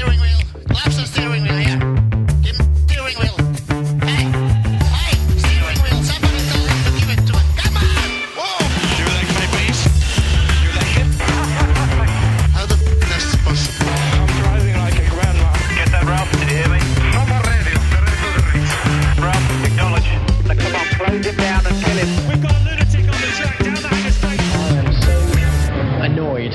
steering wheel. Lawson steering wheel, yeah. Give him steering wheel. Hey, steering wheel. Somebody tell him to give it to him. Come on! Whoa! Your leg, my please. Your leg. How the f*** is that possible? I'm driving like a grandma. Get that, Ralph? Did you hear me? From our radio, the rest of the race. Ralph, acknowledge. Now, come on, close him down and kill him. We've got a lunatic on the track down the hanging straight. I am so annoyed.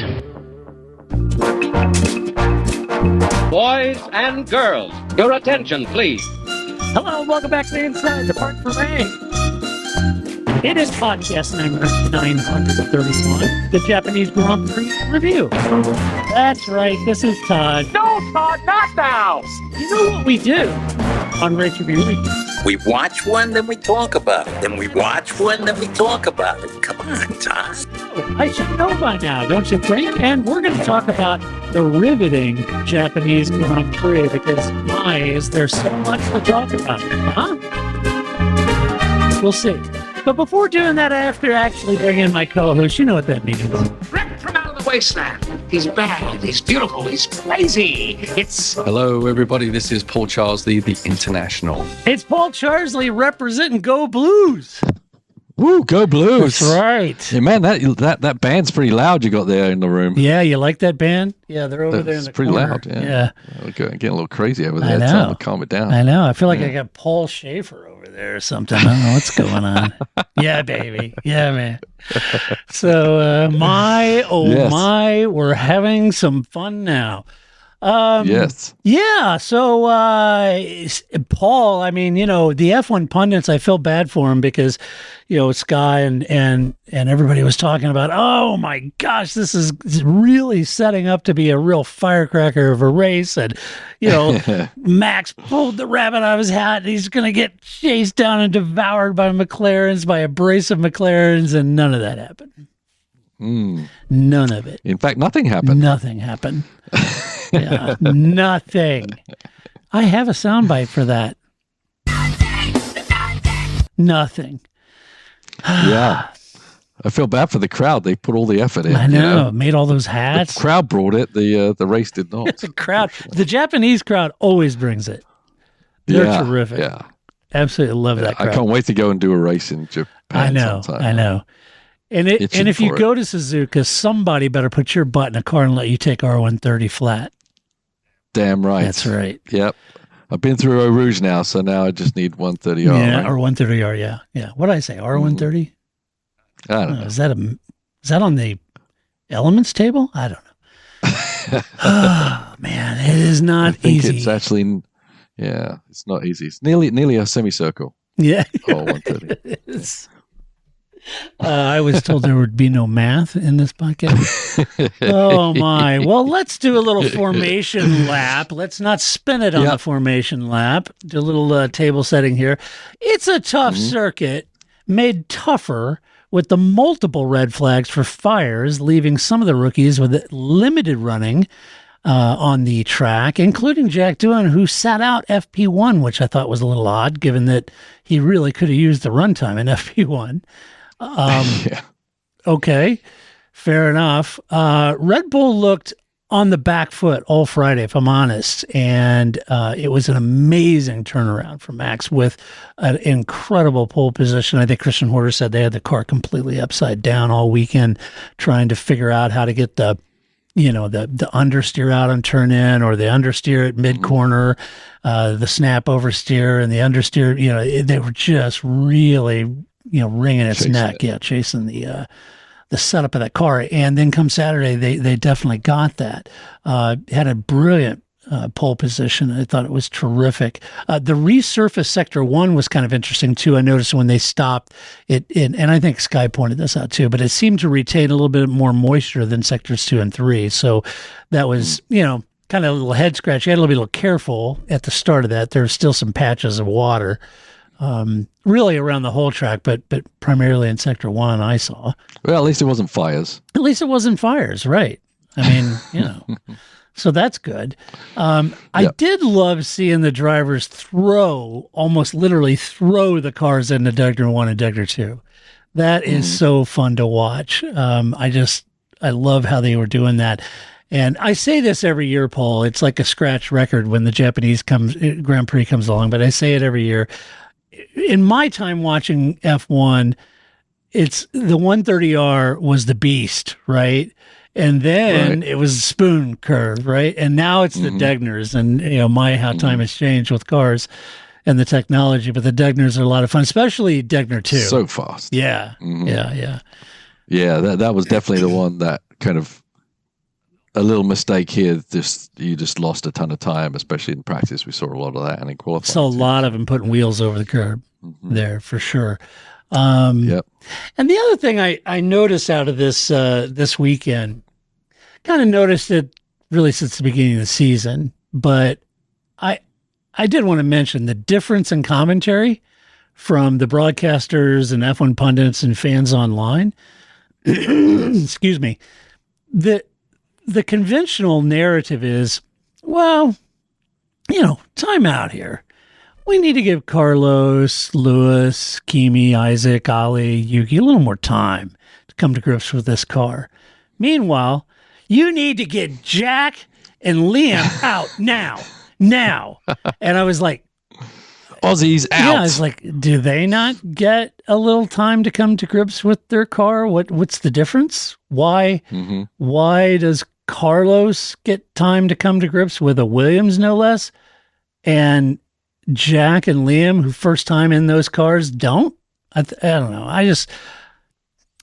Boys and girls, your attention, please. Hello, welcome back to the Inside the Park for Rain. It is podcast number 931, the Japanese Grand Prix review. That's right, this is Todd. No, Todd, not now. You know what we do on Race Review Weekends? We watch one, then we talk about it. Then we watch one, then we talk about it. Come on, Tom. I should know by now, don't you think? And we're going to talk about the riveting Japanese Grand Prix because, my, is there so much to talk about, huh? We'll see. But before doing that, I have to actually bring in my co-host. You know what that means. Ripped from out of the wasteland. He's bad, he's beautiful, he's crazy. It's... Hello, everybody. This is Paul Charsley, the International. It's Paul Charsley representing Go Blues. Woo, go Blues. That's right. Yeah, man, that band's pretty loud you got there in the room. Yeah, you like that band? Yeah, they're over there in the pretty corner. loud, yeah. Yeah. Getting a little crazy over there. I know. Tell them to calm it down. I know. I feel like I got Paul Schaefer over there or something. I don't know what's going on. Yeah, baby. Yeah, man. So, my, we're having some fun now. Yes. Yeah. So, Paul, I mean, the F1 pundits, I feel bad for him because, Sky and everybody was talking about, oh my gosh, this is really setting up to be a real firecracker of a race. And, Max pulled the rabbit out of his hat. And he's going to get chased down and devoured by McLarens, by a brace of McLarens. And none of that happened. None of it. In fact, nothing happened. Nothing happened. Yeah, nothing. I have a soundbite for that. Nothing. Yeah. I feel bad for the crowd. They put all the effort in. I know. Made all those hats. The crowd brought it. The race did not. The Japanese crowd always brings it. They're terrific. Yeah. Absolutely love that crowd. I can't wait to go and do a race in Japan. I know. And if you go to Suzuka, somebody better put your butt in a car and let you take R130 flat. Damn right. That's right. Yep. I've been through Eau Rouge now, so now I just need 130R. Yeah, right? R130R, yeah. Yeah. What did I say? R130? I don't know. Is that on the elements table? I don't know. Oh, man, it is not easy. It's actually, it's not easy. It's nearly a semicircle. Yeah. R130. It is. I was told there would be no math in this podcast. Oh, my. Well, let's do a little formation lap. Let's not spin it on the formation lap. Do a little table setting here. It's a tough circuit, made tougher with the multiple red flags for fires, leaving some of the rookies with limited running on the track, including Jack Doohan, who sat out FP1, which I thought was a little odd, given that he really could have used the runtime in FP1. Okay, fair enough. Red Bull looked on the back foot all Friday, if I'm honest, and it was an amazing turnaround for Max with an incredible pole position. I think Christian Horner said they had the car completely upside down all weekend, trying to figure out how to get the understeer out on turn in, or the understeer at mid corner, the snap oversteer and the understeer. They were just really wringing its neck, chasing the setup of that car. And then come Saturday, they definitely got that. Had a brilliant pole position. I thought it was terrific. The resurfaced Sector 1 was kind of interesting too. I noticed when they stopped it, and I think Sky pointed this out too, but it seemed to retain a little bit more moisture than Sectors 2 and 3. So that was, kind of a little head scratch. You had to be a little careful at the start of that. There were still some patches of water. Really around the whole track, but primarily in Sector 1, I saw. Well, at least it wasn't fires. At least it wasn't fires, right? I mean, so that's good. I did love seeing the drivers almost literally throw the cars into Sector 1 and Sector 2. That is so fun to watch. I love how they were doing that. And I say this every year, Paul. It's like a scratch record when the Japanese Grand Prix comes along, but I say it every year. In my time watching F1, it's the 130R was the beast, right? And then it was spoon curve, right? And now it's the Degners, and how time has changed with cars and the technology. But the Degners are a lot of fun, especially Degner 2. So fast. Yeah, Yeah, that was definitely the one that kind of a little mistake here. You just lost a ton of time, especially in practice. We saw a lot of that, and in qualifying. Saw a lot of them putting wheels over the curb there for sure. Yep. And the other thing I noticed out of this weekend, kind of noticed it really since the beginning of the season, but I did want to mention the difference in commentary from the broadcasters and F1 pundits and fans online. Excuse me. The conventional narrative is, well, time out here. We need to give Carlos, Lewis, Kimi, Isaac, Ali, Yuki a little more time to come to grips with this car. Meanwhile, you need to get Jack and Liam out now. And I was like, Aussies out. Yeah, I was like, do they not get a little time to come to grips with their car? What's the difference? Why does Carlos get time to come to grips with a Williams, no less, and Jack and Liam, who first time in those cars, don't? I don't know.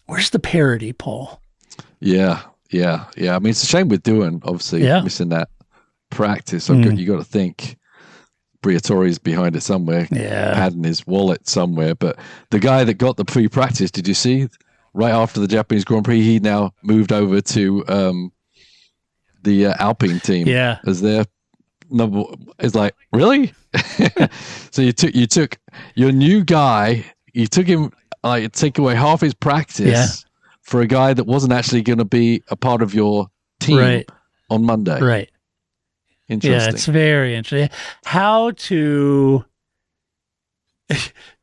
Where's the parity, Paul? Yeah. I mean, it's a shame we're doing, obviously, missing that practice. You got to think Briatore's behind it somewhere, padding his wallet somewhere. But the guy that got the pre-practice, did you see? Right after the Japanese Grand Prix, he now moved over to the Alpine team. Yeah, as their number. It's like, really? So you took your new guy, you took him, take away half his practice for a guy that wasn't actually going to be a part of your team on Monday. Right. Interesting. Yeah, it's very interesting. How to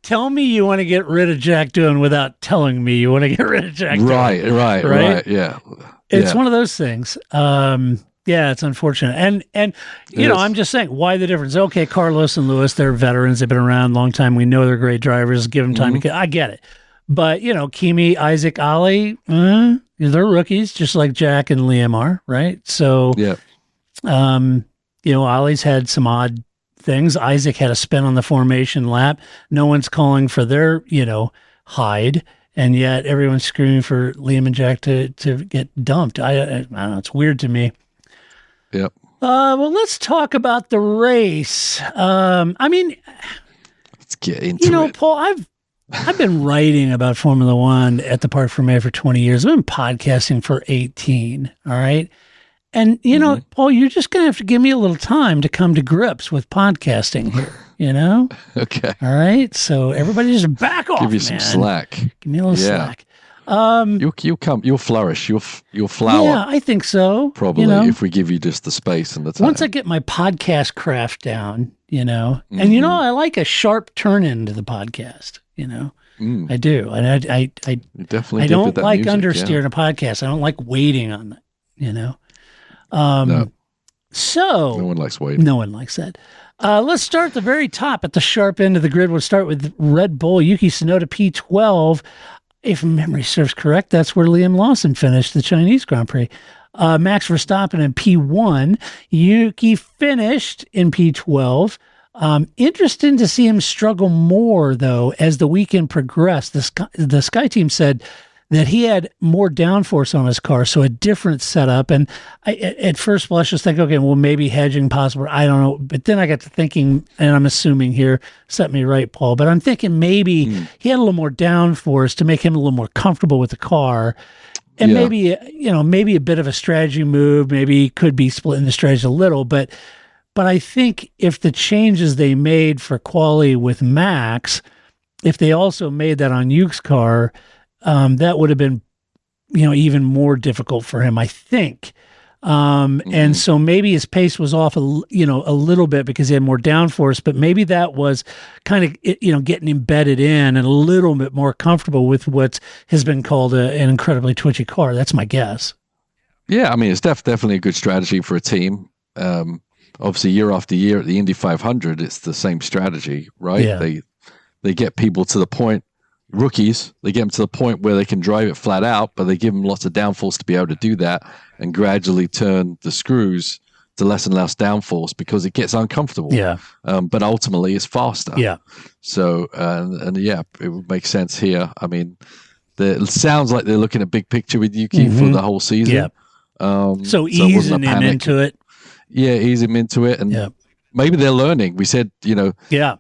tell me you want to get rid of Jack Doohan without telling me you want to get rid of Jack Doohan. Right. Yeah. It's one of those things. It's unfortunate. And I'm just saying, why the difference? Okay, Carlos and Lewis, they're veterans. They've been around a long time. We know they're great drivers. Give them time to get. I get it. But, Kimi, Isaac, Ali, they're rookies, just like Jack and Liam are, right? So, Ollie's had some odd things. Isaac had a spin on the formation lap. No one's calling for their, hide. And yet everyone's screaming for Liam and Jack to get dumped. I don't know. It's weird to me. Yep. Well, let's talk about the race. Let's get into it. Paul, I've been writing about Formula One at the Park for May for 20 years. I've been podcasting for 18. All right. And, Paul, you're just going to have to give me a little time to come to grips with podcasting here, Okay. All right. So everybody just back off, Give you some slack. Give me a little slack. You'll flourish. You'll flower. Yeah, I think so. Probably if we give you just the space and the time. Once I get my podcast craft down, and I like a sharp turn into the podcast, I do. And I definitely I don't like music, understeering a podcast. I don't like waiting on it, No. So No one likes waiting. No one likes that. Let's start at the very top at the sharp end of the grid. We'll start with Red Bull, Yuki Tsunoda, P12. If memory serves correct, that's where Liam Lawson finished the Chinese Grand Prix. Max Verstappen in P1. Yuki finished in P12. Interesting to see him struggle more, though, as the weekend progressed. The Sky team said that he had more downforce on his car, so a different setup. And at first blush, just think, okay, well, maybe hedging possible. I don't know. But then I got to thinking, and I'm assuming here, set me right, Paul, but I'm thinking maybe he had a little more downforce to make him a little more comfortable with the car. And maybe a bit of a strategy move, maybe could be splitting the strategy a little, but I think if the changes they made for quali with Max, if they also made that on Yuke's car, that would have been, even more difficult for him, I think. And so maybe his pace was off, a little bit because he had more downforce, but maybe that was kind of, getting embedded in and a little bit more comfortable with what has been called an incredibly twitchy car. That's my guess. Yeah, I mean, it's definitely a good strategy for a team. Obviously, year after year at the Indy 500, it's the same strategy, right? Yeah. They get people to the point, rookies, they get them to the point where they can drive it flat out, but they give them lots of downforce to be able to do that and gradually turn the screws to less and less downforce because it gets uncomfortable. Yeah. But ultimately, it's faster. Yeah. So, and yeah, it would make sense here. I mean, it sounds like they're looking at big picture with Yuki for the whole season. Yeah. So easing him into it. Yeah, ease him into it. And maybe they're learning. We said, the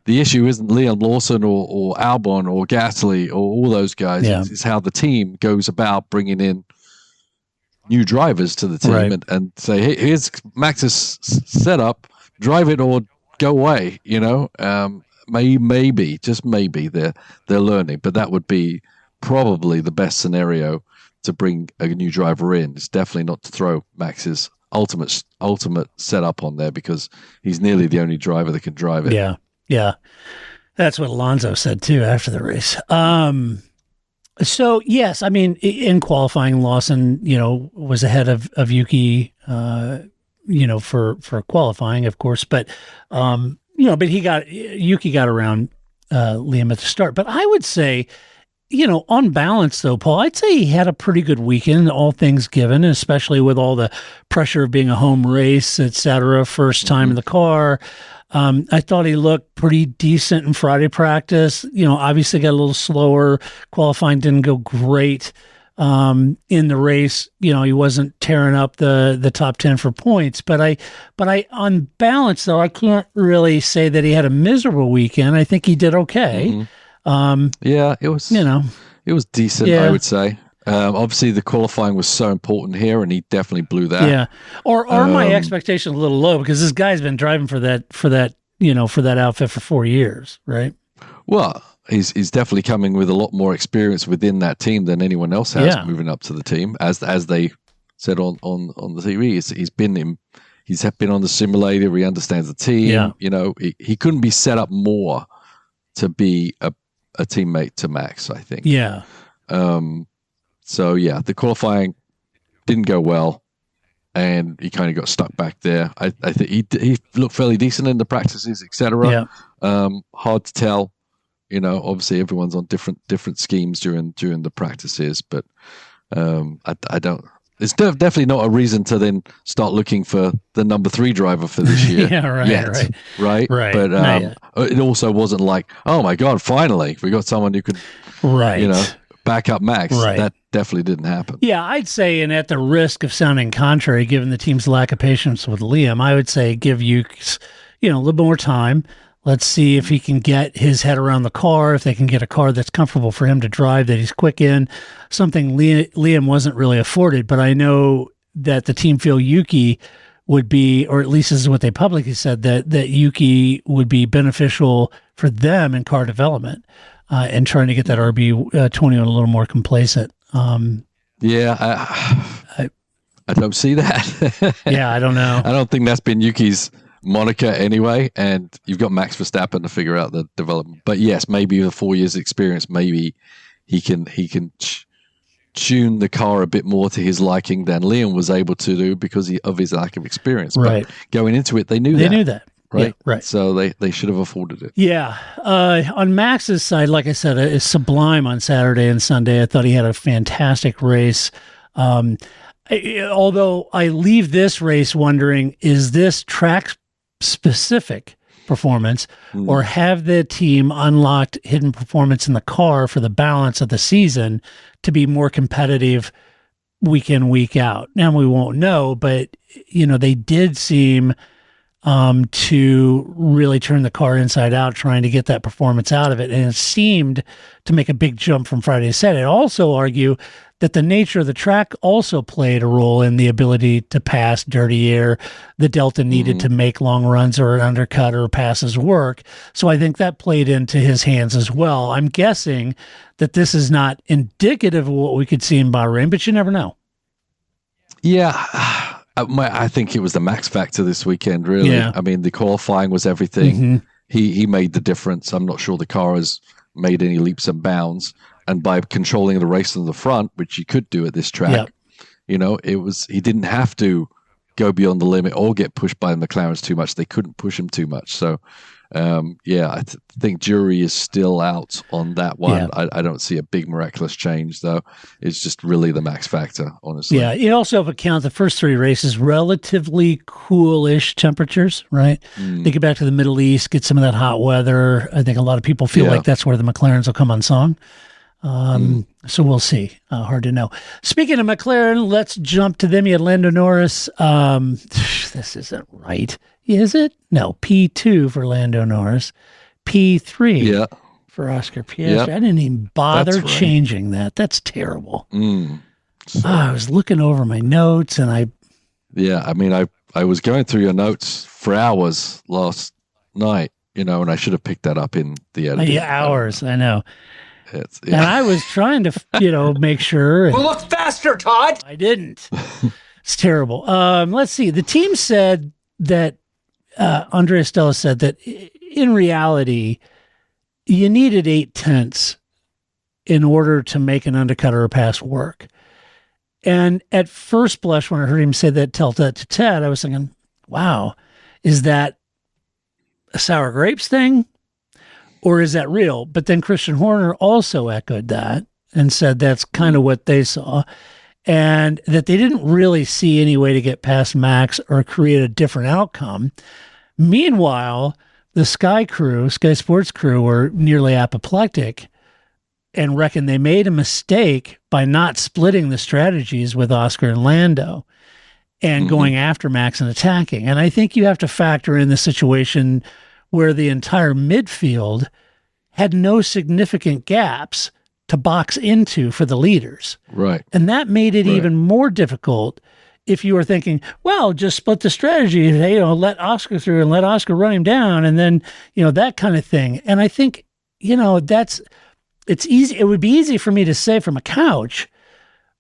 issue isn't Liam Lawson or Albon or Gasly or all those guys. Yeah. It's how the team goes about bringing in new drivers to the team and say, hey, here's Max's setup, drive it or go away, maybe, just maybe they're learning, but that would be probably the best scenario to bring a new driver in. It's definitely not to throw Max's ultimate setup on there because he's nearly the only driver that can drive it. Yeah. That's what Alonso said too after the race. So yes, I mean, in qualifying, Lawson, was ahead of Yuki, for qualifying, of course, but but Yuki got around Liam at the start. But I would say, on balance, though, Paul, I'd say he had a pretty good weekend, all things given, especially with all the pressure of being a home race, et cetera, first time in the car. I thought he looked pretty decent in Friday practice. Obviously got a little slower. Qualifying didn't go great in the race. He wasn't tearing up the top 10 for points. But I on balance, though, I can't really say that he had a miserable weekend. I think he did okay. Yeah, it was. It was decent. I would say. Obviously, the qualifying was so important here, and he definitely blew that. Yeah, or are my expectations a little low because this guy's been driving for that outfit for 4 years, right? Well, he's definitely coming with a lot more experience within that team than anyone else has moving up to the team. As they said on the TV, he's been on the simulator. He understands the team. Yeah. He couldn't be set up more to be a teammate to Max, I think. Yeah. So yeah, the qualifying didn't go well, and he kind of got stuck back there. I think he looked fairly decent in the practices, etc. Yeah. Hard to tell. Obviously everyone's on different schemes during the practices, but I don't. It's definitely not a reason to then start looking for the number 3 driver for this year. Right. But it also wasn't like, oh my God, finally we got someone who could, back up Max. Right. That definitely didn't happen. Yeah, I'd say, and at the risk of sounding contrary, given the team's lack of patience with Liam, I would say give Yuki, a little bit more time. Let's see if he can get his head around the car, if they can get a car that's comfortable for him to drive, that he's quick in, something Liam wasn't really afforded. But I know that the team feel Yuki would be, or at least this is what they publicly said, that Yuki would be beneficial for them in car development and trying to get that RB21 a little more complacent. I don't see that. I don't know. I don't think that's been Yuki's moniker anyway, and you've got Max Verstappen to figure out the development. But yes, maybe with 4 years experience, maybe he can tune the car a bit more to his liking than Liam was able to do because of his lack of experience. Right. But going into it, they knew that. Right. Yeah, right. So they should have afforded it. Yeah. On Max's side, like I said, is sublime on Saturday and Sunday. I thought he had a fantastic race. Although I leave this race wondering, is this track specific performance or have the team unlocked hidden performance in the car for the balance of the season to be more competitive week in, week out? Now we won't know, but they did seem to really turn the car inside out, trying to get that performance out of it. And it seemed to make a big jump from Friday to Saturday. I'd also argue that the nature of the track also played a role in the ability to pass dirty air, the delta needed to make long runs or an undercut or passes work. So I think that played into his hands as well. I'm guessing that this is not indicative of what we could see in Bahrain, but you never know. Yeah. I think it was the Max factor this weekend, really. Yeah. I mean, the qualifying was everything. He made the difference. I'm not sure the car has made any leaps and bounds. And by controlling the race in the front, which you could do at this track, he didn't have to go beyond the limit or get pushed by the McLarens too much. They couldn't push him too much. So, I think jury is still out on that one. Yeah. I don't see a big miraculous change, though. It's just really the max factor, honestly. Yeah, you also have to count the first 3 races, relatively coolish temperatures, right? They get back to the Middle East, get some of that hot weather. I think a lot of people feel like that's where the McLarens will come on song. So we'll see. Hard to know. Speaking of McLaren, let's jump to them. You had Lando Norris. This isn't right. Is it? No, P2 for Lando Norris. P3 for Oscar Piastri. Yep. I didn't even bother changing that. That's terrible. I was looking over my notes and I was going through your notes for hours last night, and I should have picked that up in the editing. Yeah, hours. I know. And I was trying to, make sure. Well, look faster, Todd. I didn't. It's terrible. Let's see. The team said that, Andrea Stella said that in reality, you needed 8/10 in order to make an undercut or a pass work. And at first blush, when I heard him say that, tell that to Ted, I was thinking, wow, is that a sour grapes thing? Or is that real? But then Christian Horner also echoed that and said that's kind of what they saw, and that they didn't really see any way to get past Max or create a different outcome. Meanwhile, the Sky Sports crew were nearly apoplectic and reckon they made a mistake by not splitting the strategies with Oscar and Lando and going after Max and attacking. And I think you have to factor in the situation where the entire midfield had no significant gaps to box into for the leaders. Right. And that made it even more difficult if you were thinking, well, just split the strategy, let Oscar through and let Oscar run him down, and then, that kind of thing. And I think, it's easy. It would be easy for me to say from a couch,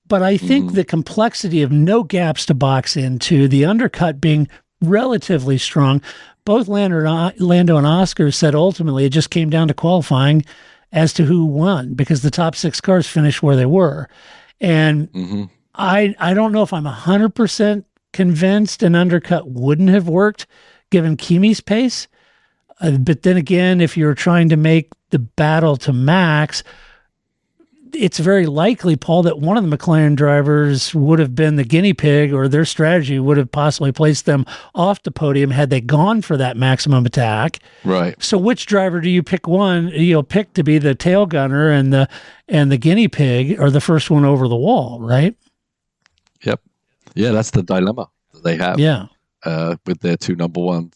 but I think the complexity of no gaps to box into, the undercut being relatively strong, both Lando and Oscar said ultimately it just came down to qualifying as to who won, because the top 6 cars finished where they were. And I don't know if I'm 100% convinced an undercut wouldn't have worked given Kimi's pace. But then again, if you're trying to make the battle to Max, it's very likely, Paul, that one of the McLaren drivers would have been the guinea pig, or their strategy would have possibly placed them off the podium had they gone for that maximum attack. Right. So which driver do you pick pick to be the tail gunner and the guinea pig, or the first one over the wall, right? Yep. Yeah, that's the dilemma that they have. Yeah. With their 2 number 1.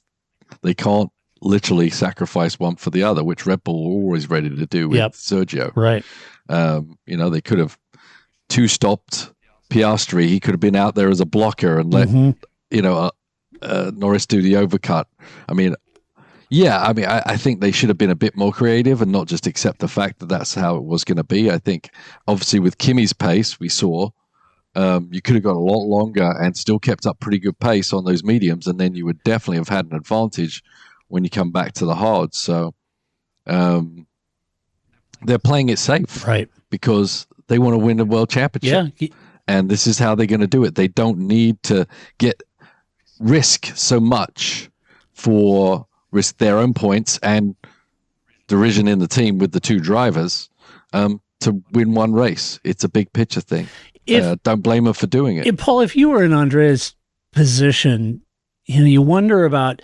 They can't literally sacrifice one for the other, which Red Bull were always ready to do with Sergio. Right. They could have 2-stopped Piastri. He could have been out there as a blocker and let Norris do the overcut. I think they should have been a bit more creative and not just accept the fact that that's how it was going to be. I think obviously with Kimi's pace, we saw you could have got a lot longer and still kept up pretty good pace on those mediums, and then you would definitely have had an advantage when you come back to the hards. So they're playing it safe, right? Because they want to win the world championship, and this is how they're going to do it. They don't need to risk so much for risk their own points and derision in the team with the 2 drivers to win one race. It's a big picture thing. Don't blame them for doing it. Paul, if you were in Andrea's position, you wonder about.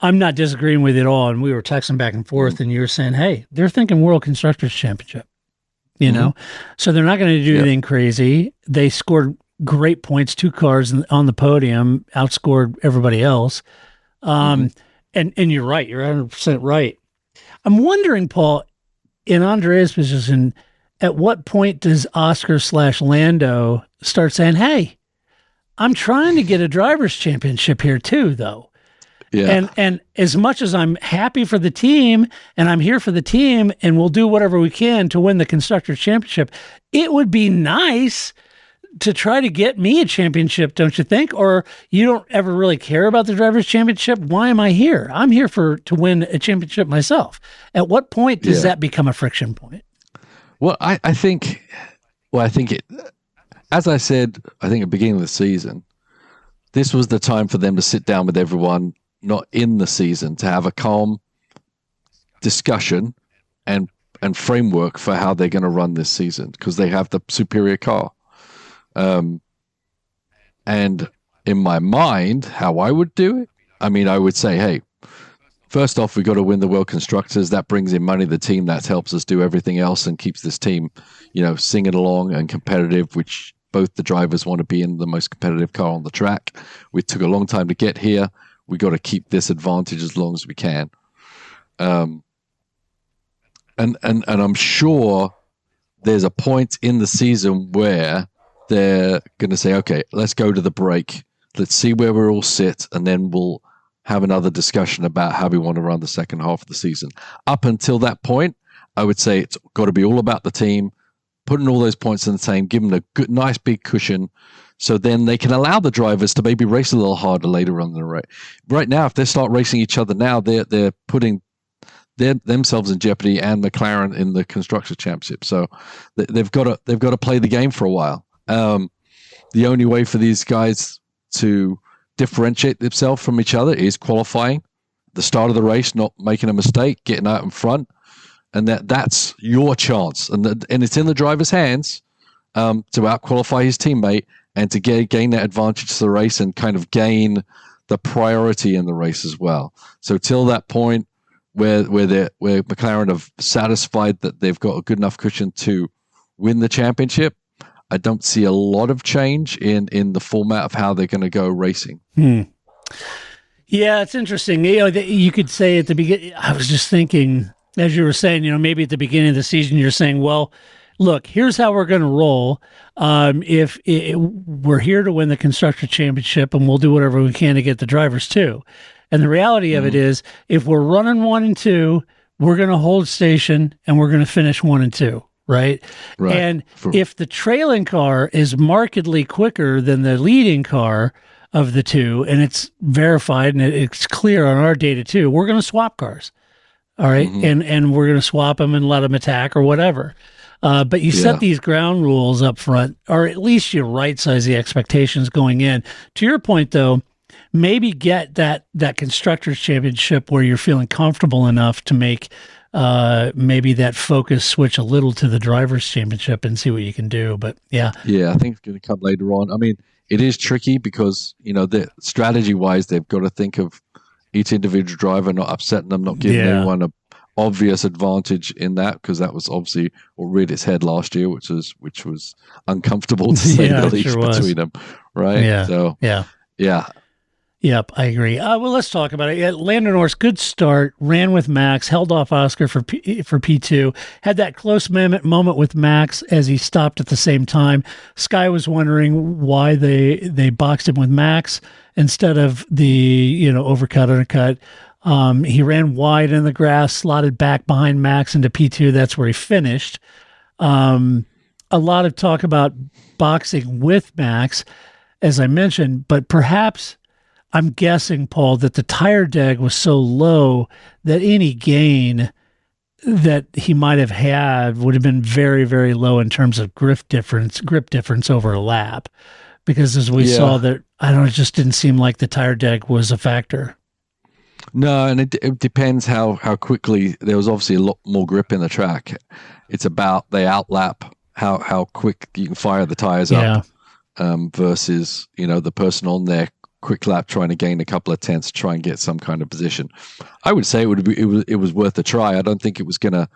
I'm not disagreeing with it at all, and we were texting back and forth, and you were saying, "Hey, they're thinking World Constructors Championship." So they're not going to do anything crazy. They scored great points, 2 cars on the podium, outscored everybody else. And you're right. You're 100% right. I'm wondering, Paul, in Andrea's position, at what point does Oscar/Lando start saying, "Hey, I'm trying to get a driver's championship here too, though." Yeah. And as much as I'm happy for the team and I'm here for the team and we'll do whatever we can to win the Constructors Championship, it would be nice to try to get me a championship, don't you think? Or you don't ever really care about the Drivers' Championship? Why am I here? I'm here to win a championship myself. At what point does that become a friction point? Well, I think as I said, I think at the beginning of the season, this was the time for them to sit down with everyone, not in the season, to have a calm discussion and framework for how they're going to run this season, because they have the superior car. And in my mind, how I would do it, I mean, I would say, hey, first off, we got to win the World Constructors. That brings in money to the team. That helps us do everything else and keeps this team, singing along and competitive, which both the drivers want to be in the most competitive car on the track. We took a long time to get here. We got to keep this advantage as long as we can. And I'm sure there's a point in the season where they're going to say, okay, let's go to the break. Let's see where we all sit, and then we'll have another discussion about how we want to run the second half of the season. Up until that point, I would say it's got to be all about the team, putting all those points in the team, giving them a good, nice big cushion, so then they can allow the drivers to maybe race a little harder later on in the race. Right now, if they start racing each other now, they're putting themselves in jeopardy and McLaren in the Constructors' Championship. So they've got to play the game for a while. The only way for these guys to differentiate themselves from each other is qualifying, the start of the race, not making a mistake, getting out in front, and that's your chance. And it's in the driver's hands to out-qualify his teammate and to gain that advantage to the race and kind of gain the priority in the race as well. So till that point where McLaren have satisfied that they've got a good enough cushion to win the championship, I don't see a lot of change in the format of how they're going to go racing. Yeah, it's interesting. You could say at the beginning, I was just thinking, as you were saying, maybe at the beginning of the season, you're saying, well, look, here's how we're going to roll. If we're here to win the Constructor Championship, and we'll do whatever we can to get the drivers too. And the reality of it is, if we're running 1 and 2, we're going to hold station and we're going to finish 1 and 2. Right. And if the trailing car is markedly quicker than the leading car of the two, and it's verified and it's clear on our data too, we're going to swap cars. All right. And we're going to swap them and let them attack or whatever. But you set these ground rules up front, or at least you right size the expectations going in. To your point, though, maybe get that Constructors' Championship where you're feeling comfortable enough to make maybe that focus switch a little to the Drivers' Championship and see what you can do. But I think it's going to come later on. I mean, it is tricky because the strategy wise, they've got to think of each individual driver, not upsetting them, not giving anyone a obvious advantage in that, because that was obviously what reared its head last year, which was uncomfortable to say the least between them, right? Yep, I agree. Well, let's talk about it. Lando Norris, good start, ran with Max, held off Oscar for P2, had that close moment with Max as he stopped at the same time. Sky was wondering why they boxed him with Max instead of the undercut. He ran wide in the grass, slotted back behind Max into P2. That's where he finished. A lot of talk about boxing with Max, as I mentioned, but perhaps I'm guessing, Paul, that the tire deg was so low that any gain that he might have had would have been very, very low in terms of grip difference over a lap. Because as we saw that, it just didn't seem like the tire deg was a factor. No, and it depends how quickly. There was obviously a lot more grip in the track. It's about they outlap how quick you can fire the tires up versus the person on there quick lap trying to gain a couple of tenths to try and get some kind of position. I would say it was worth a try. I don't think it was going to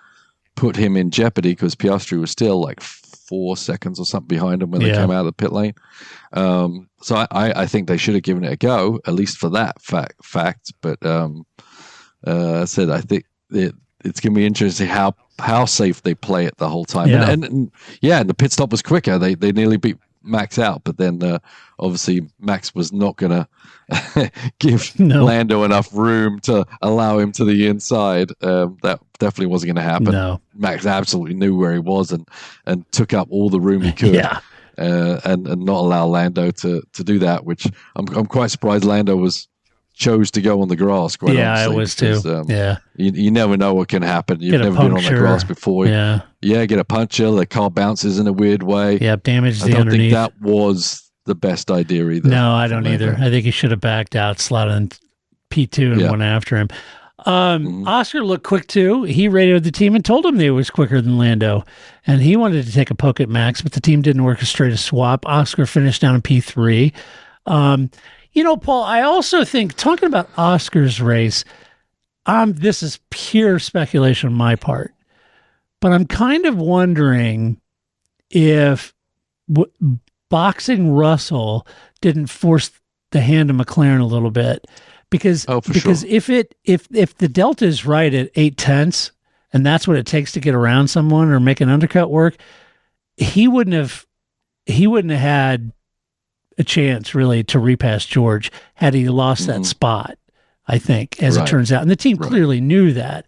put him in jeopardy because Piastri was still like 4 seconds or something behind him when they came out of the pit lane. So I think they should have given it a go, at least for that fact. But I said I think it's going to be interesting how safe they play it the whole time. And the pit stop was quicker. They nearly beat Max out, but then obviously Max was not going to give Lando enough room to allow him to the inside. That definitely wasn't going to happen. No. Max absolutely knew where he was and took up all the room he could. And not allow Lando to do that, which I'm quite surprised Lando was chose to go on the grass. Quite yeah, honestly, I was too. Yeah, you never know what can happen. You've get never been on the grass before. Yeah, get a puncture. The car bounces in a weird way. Yeah, damage the underneath. I don't underneath. think that was the best idea either. No, I don't either. I think he should have backed out, slotted in P2 and went after him. Oscar looked quick too. He radioed the team and told him he was quicker than Lando, and he wanted to take a poke at Max, but the team didn't orchestrate a swap. Oscar finished down in P3. Paul, I also think, talking about Oscar's race, this is pure speculation on my part, but I'm kind of wondering if boxing Russell didn't force the hand of McLaren a little bit. Because if the delta is right at 0.8, and that's what it takes to get around someone or make an undercut work, he wouldn't have had a chance really to repass George had he lost that spot, I think, as it turns out. And the team clearly knew that.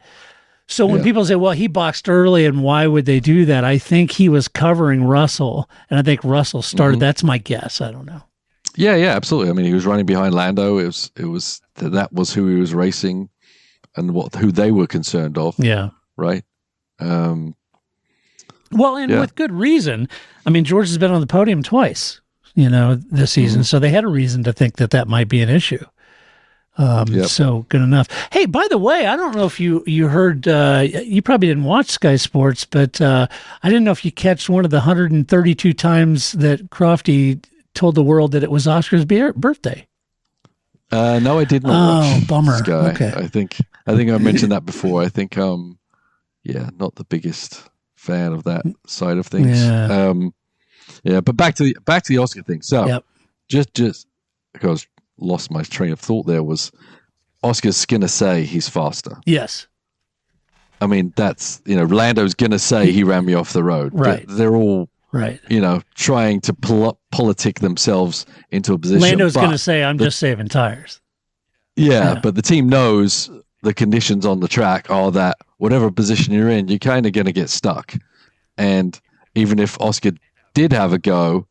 So when people say, well, he boxed early and why would they do that? I think he was covering Russell, and I think Russell started. That's my guess. I don't know. Yeah, absolutely. I mean, he was running behind Lando. That was who he was racing, and who they were concerned of. Yeah, right. With good reason. I mean, George has been on the podium twice, this season, so they had a reason to think that might be an issue. So good enough. Hey, by the way, I don't know if you heard. You probably didn't watch Sky Sports, but I didn't know if you catch one of the 132 times that Crofty told the world that it was Oscar's birthday. No, I did not. Oh, bummer. Sky. Okay. I think I mentioned that before. I think, not the biggest fan of that side of things. Yeah. But back to the Oscar thing. So, just because lost my train of thought there was Oscar's gonna say he's faster. Yes. I mean, that's Lando's gonna say he ran me off the road. Right. They're all. Right. Trying to politic themselves into a position. Lando's going to say, I'm just saving tires. Yeah, but the team knows the conditions on the track are that whatever position you're in, you're kind of going to get stuck. And even if Oscar did have a go,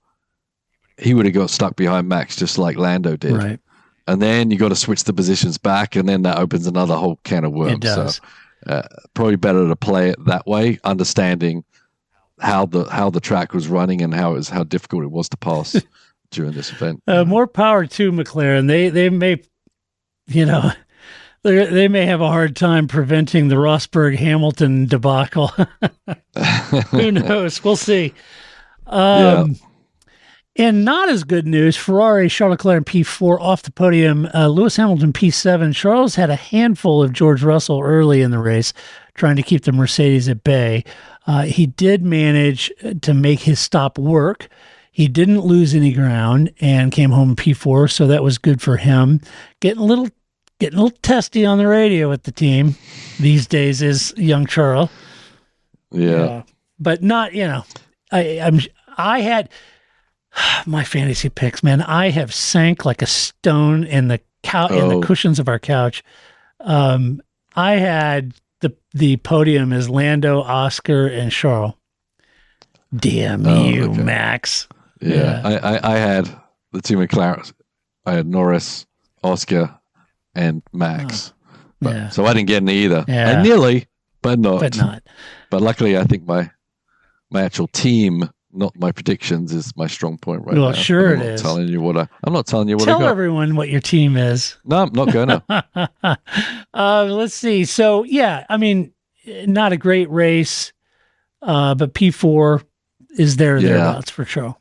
he would have got stuck behind Max just like Lando did. Right. And then you got to switch the positions back, and then that opens another whole can of worms. It does. So probably better to play it that way, understanding how the track was running and how difficult it was to pass during this event. More power to McLaren. They may, they may have a hard time preventing the Rosberg Hamilton debacle. Who knows? We'll see. And not as good news, Ferrari, Charles Leclerc in P4 off the podium. Lewis Hamilton P7. Charles had a handful of George Russell early in the race, trying to keep the Mercedes at bay. He did manage to make his stop work. He didn't lose any ground and came home in P4, so that was good for him. Getting a little testy on the radio with the team these days is young Charles. Yeah, but not. I had my fantasy picks, man. I have sank like a stone in the in the cushions of our couch. I had the podium is Lando, Oscar, and Charles. Damn you, okay. Max. Yeah. I had the two McLarens. I had Norris, Oscar, and Max. So I didn't get any either. I nearly, but not. But luckily, I think my actual team, not my predictions, is my strong point right now. Well, sure I'm not telling you what I got. Tell everyone what your team is. No, I'm not going to. Let's see. So, I mean, not a great race, but P4 is thereabouts for Charles.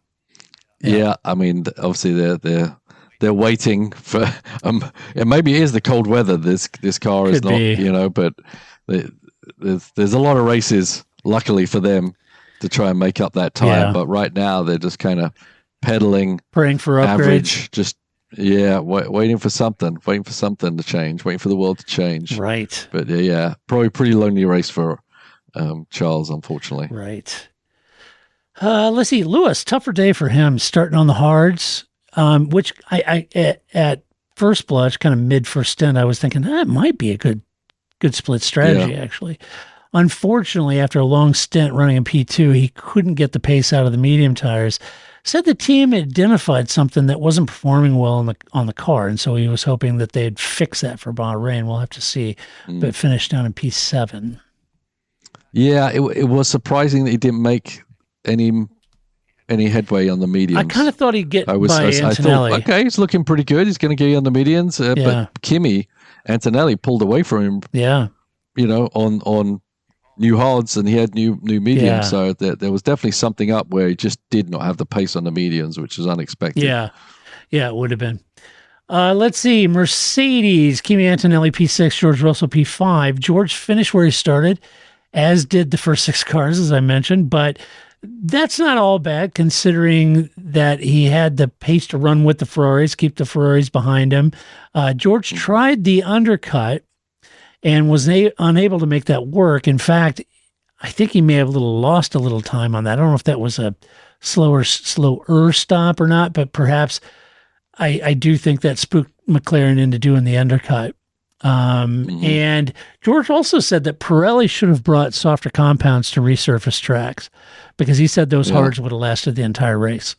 Yeah, I mean, obviously they're waiting for. And maybe it is the cold weather. This car is not, but there's a lot of races. Luckily for them, to try and make up that time, but right now they're just kind of pedaling, praying for average, just waiting for something to change, waiting for the world to change. Right. But probably pretty lonely race for Charles, unfortunately. Right. Let's see, Lewis, tougher day for him, starting on the hards, which I at first blush, kind of mid first stint, I was thinking that might be a good split strategy actually. Unfortunately, after a long stint running in P2, he couldn't get the pace out of the medium tires. said the team identified something that wasn't performing well on the car, and so he was hoping that they'd fix that for Bahrain. We'll have to see, but finished down in P7. Yeah, it was surprising that he didn't make any headway on the mediums. I kind of thought he'd get by Antonelli. I thought, okay, he's looking pretty good. He's going to get you on the medians, but Kimi, Antonelli pulled away from him. Yeah, on new hards, and he had new mediums. Yeah. So there was definitely something up where he just did not have the pace on the medians, which was unexpected. Yeah, it would have been. Let's see, Mercedes, Kimi Antonelli P6, George Russell P5. George finished where he started, as did the first 6 cars, as I mentioned, but that's not all bad considering that he had the pace to run with the Ferraris, keep the Ferraris behind him. George tried the undercut and was unable to make that work. In fact, I think he may have lost a little time on that. I don't know if that was a slower stop or not, but perhaps I do think that spooked McLaren into doing the undercut. And George also said that Pirelli should have brought softer compounds to resurface tracks because he said those hards would have lasted the entire race.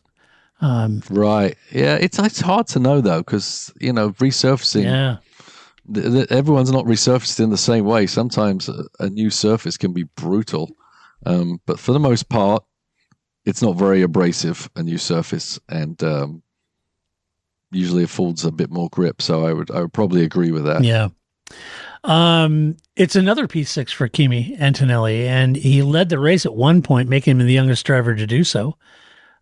Right. Yeah, it's hard to know, though, because, resurfacing... Yeah. Everyone's not resurfaced in the same way. Sometimes a new surface can be brutal, but for the most part, it's not very abrasive, a new surface, and usually it affords a bit more grip. So I would probably agree with that. Yeah. It's another P6 for Kimi Antonelli, and he led the race at one point, making him the youngest driver to do so,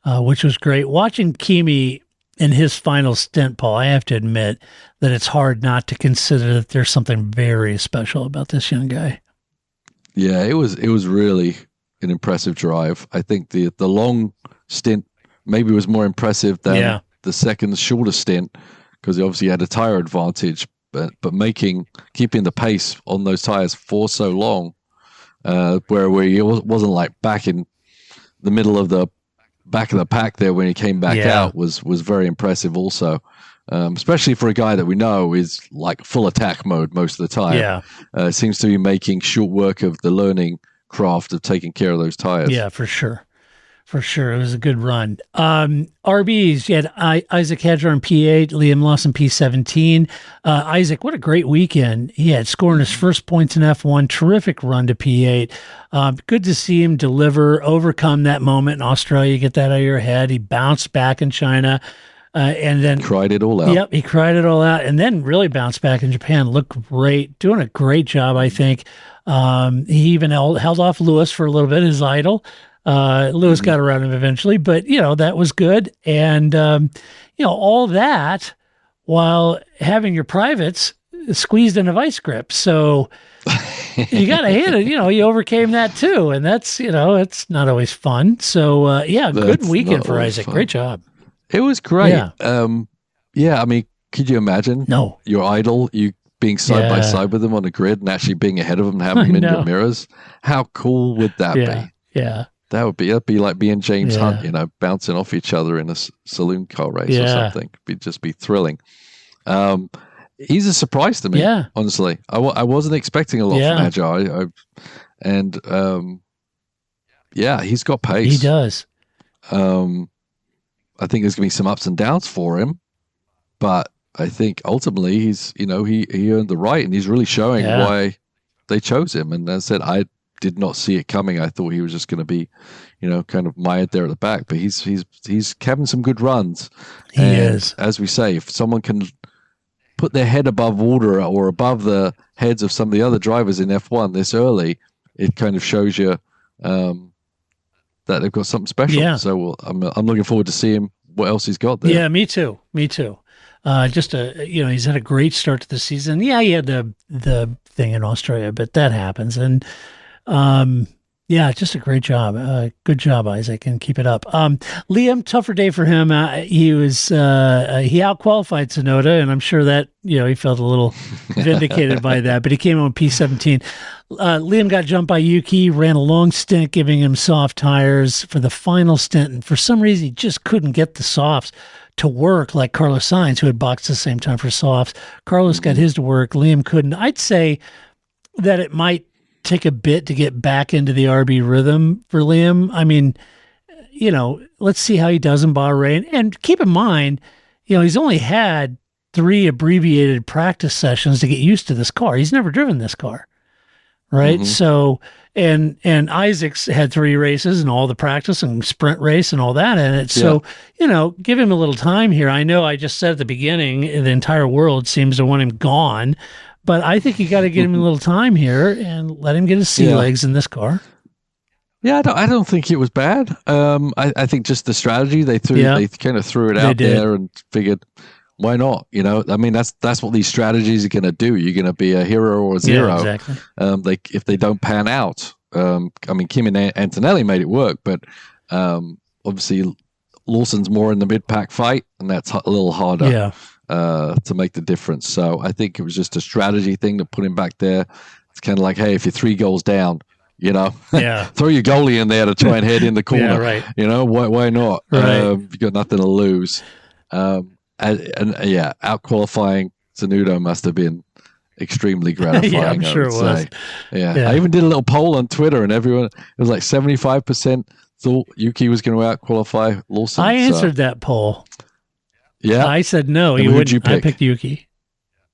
which was great. Watching Kimi in his final stint, Paul, I have to admit that it's hard not to consider that there's something very special about this young guy. Yeah, it was really an impressive drive. I think the long stint maybe was more impressive than the second shorter stint because he obviously had a tire advantage, but keeping the pace on those tires for so long, where he wasn't like back in the middle of the back of the pack there when he came back out was very impressive also, especially for a guy that we know is like full attack mode most of the time. Seems to be making short work of the learning craft of taking care of those tires. Yeah, for sure. It was a good run. RBs, you had Isaac Hedger on P8, Liam Lawson P17. Isaac, what a great weekend. He had scoring his first points in F1, terrific run to P8. Good to see him overcome that moment in Australia, get that out of your head. He bounced back in China. And then cried it all out. Yep, he cried it all out, and then really bounced back in Japan. Looked great, doing a great job, I think. He even held off Lewis for a little bit, his idol. Lewis got around him eventually, but that was good. And, all that while having your privates squeezed in a vice grip. So you got to hit it, you overcame that too. And that's, it's not always fun. So good weekend for Isaac. Fun. Great job. It was great. I mean, could you imagine your idol, you being side by side with them on the grid and actually being ahead of them and having them in your mirrors? How cool would that be? Yeah. That'd be like being James Hunt, bouncing off each other in a saloon car race or something. It'd just be thrilling. He's a surprise to me, honestly. I wasn't expecting a lot from Hajar. He's got pace. He does. I think there's going to be some ups and downs for him, but I think ultimately he's, he earned the right, and he's really showing why they chose him. And as I said, I did not see it coming. I thought he was just going to be, kind of mired there at the back, but he's having some good runs. He is. As we say, if someone can put their head above water or above the heads of some of the other drivers in F1 this early, it kind of shows you that they've got something special. Yeah. So I'm looking forward to seeing what else he's got there. Yeah, me too. He's had a great start to the season. Yeah, he had the thing in Australia, but that happens. And just a great job. Good job, Isaac, and keep it up. Liam, tougher day for him. He out-qualified Tsunoda, and I'm sure that, he felt a little vindicated by that, but he came on P17. Liam got jumped by Yuki, ran a long stint, giving him soft tires for the final stint, and for some reason, he just couldn't get the softs to work like Carlos Sainz, who had boxed at the same time for softs. Carlos got his to work. Liam couldn't. I'd say that it might take a bit to get back into the RB rhythm for Liam. I mean, let's see how he does in Bahrain. And keep in mind, he's only had 3 abbreviated practice sessions to get used to this car. He's never driven this car, right? Mm-hmm. So, and Isaac's had 3 races and all the practice and sprint race and all that in it. So, give him a little time here. I know I just said at the beginning, the entire world seems to want him gone, but I think you got to give him a little time here and let him get his sea legs in this car. Yeah, I don't think it was bad. I think just the strategy they kind of threw it out there and figured, why not? I mean, that's what these strategies are going to do. You're going to be a hero or a zero. Yeah, exactly. If they don't pan out. I mean, Kimi and Antonelli made it work, but obviously Lawson's more in the mid-pack fight, and that's a little harder to make the difference. So I think it was just a strategy thing to put him back there. It's kind of like, hey, if you're 3 goals down, throw your goalie in there to try and head in the corner. Yeah, right. Why not? Right. You've got nothing to lose. Out qualifying Tsunoda must have been extremely gratifying. Yeah, I'm sure it was. Yeah. I even did a little poll on Twitter, and everyone, it was like 75% thought Yuki was going to out qualify Lawson. I answered that poll. Yeah, I said no. He wouldn't. I picked Yuki.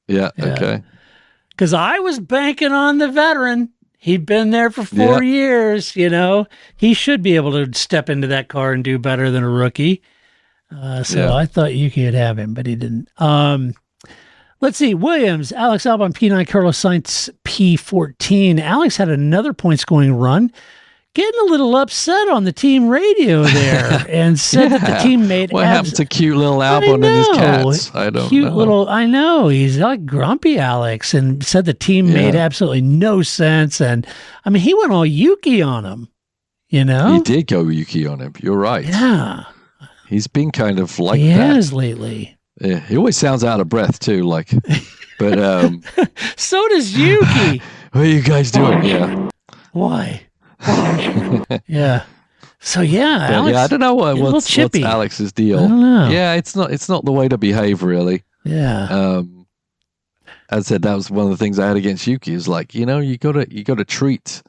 Yeah. Okay. Because I was banking on the veteran. He'd been there for 4 years. He should be able to step into that car and do better than a rookie. I thought Yuki would have him, but he didn't. Let's see. Williams, Alex Albon P9, Carlos Sainz P14. Alex had another point-scoring run, getting a little upset on the team radio there, and said that the teammate. What happened to cute little Albon and his cats? I don't know. I know. He's like grumpy Alex, and said the team made absolutely no sense. And I mean, he went all Yuki on him. He did go Yuki on him. You're right. Yeah. He's been kind of like that. He has lately. Yeah, he always sounds out of breath too. But so does Yuki. What are you guys doing? Yeah. Why? Yeah. So Alex, I don't know what's Alex's deal. I don't know. Yeah, it's not the way to behave, really. Yeah. As I said, that was one of the things I had against Yuki. Is like, you gotta treat